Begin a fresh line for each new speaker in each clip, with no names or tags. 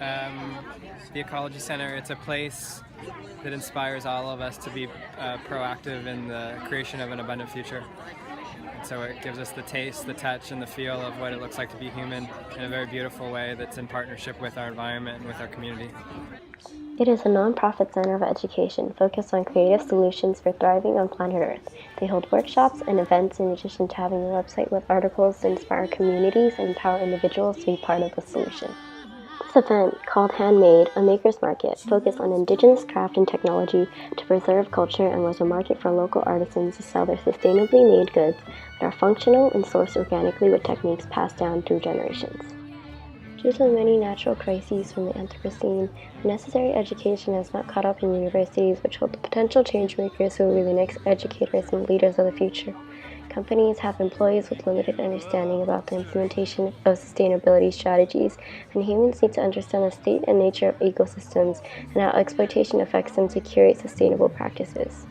The Ecology Center, it's a place that inspires all of us to be proactive in the creation of an abundant future. And so it gives us the taste, the touch, and the feel of what it looks like to be human in a very beautiful way that's in partnership with our environment and with our community.
It is a nonprofit center of education focused on creative solutions for thriving on planet Earth. They hold workshops and events in addition to having a website with articles to inspire communities and empower individuals to be part of the solution. This event, called Handmade, a maker's market, focused on indigenous craft and technology to preserve culture and was a market for local artisans to sell their sustainably made goods that are functional and sourced organically with techniques passed down through generations. Due to the many natural crises from the Anthropocene, the necessary education has not caught up in universities, which hold the potential changemakers who will be the next educators and leaders of the future. Companies have employees with limited understanding about the implementation of sustainability strategies, and humans need to understand the state and nature of ecosystems and how exploitation affects them to curate sustainable practices.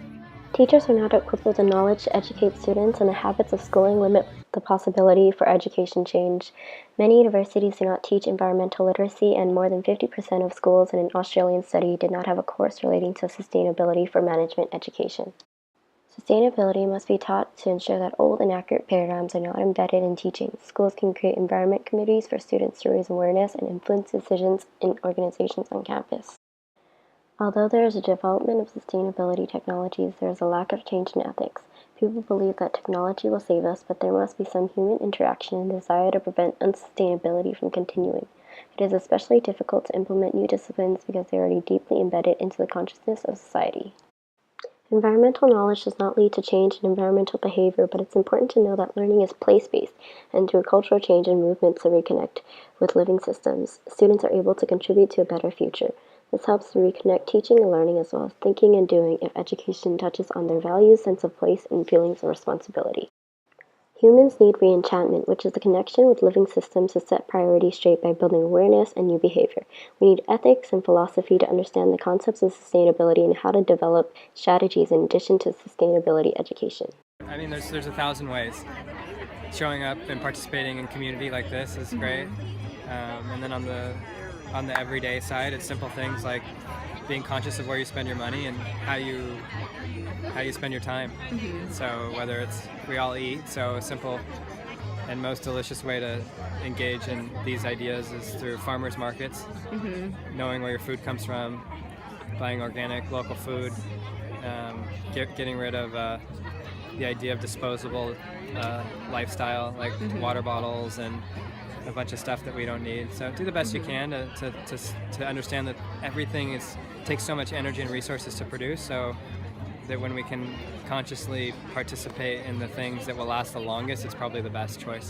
Teachers are not equipped with the knowledge to educate students, and the habits of schooling limit the possibility for education change. Many universities do not teach environmental literacy, and more than 50% of schools in an Australian study did not have a course relating to sustainability for management education. Sustainability must be taught to ensure that old, inaccurate paradigms are not embedded in teaching. Schools can create environment committees for students to raise awareness and influence decisions in organizations on campus. Although there is a development of sustainability technologies, there is a lack of change in ethics. People believe that technology will save us, but there must be some human interaction and desire to prevent unsustainability from continuing. It is especially difficult to implement new disciplines because they are already deeply embedded into the consciousness of society. Environmental knowledge does not lead to change in environmental behavior, but it's important to know that learning is place-based, and through cultural change and movements to reconnect with living systems, students are able to contribute to a better future. This helps to reconnect teaching and learning as well as thinking and doing if education touches on their values, sense of place, and feelings of responsibility. Humans need re-enchantment, which is the connection with living systems to set priorities straight by building awareness and new behavior. We need ethics and philosophy to understand the concepts of sustainability and how to develop strategies in addition to sustainability education.
I mean, there's 1,000 ways. Showing up and participating in community like this is great. And then on the everyday side, it's simple things like being conscious of where you spend your money and how you spend your time. So whether we all eat, so a simple and most delicious way to engage in these ideas is through farmers markets. Knowing where your food comes from, buying organic, local food, getting rid of the idea of disposable lifestyle like water bottles and a bunch of stuff that we don't need. So do the best you can to understand that everything takes so much energy and resources to produce, so that when we can consciously participate in the things that will last the longest, it's probably the best choice.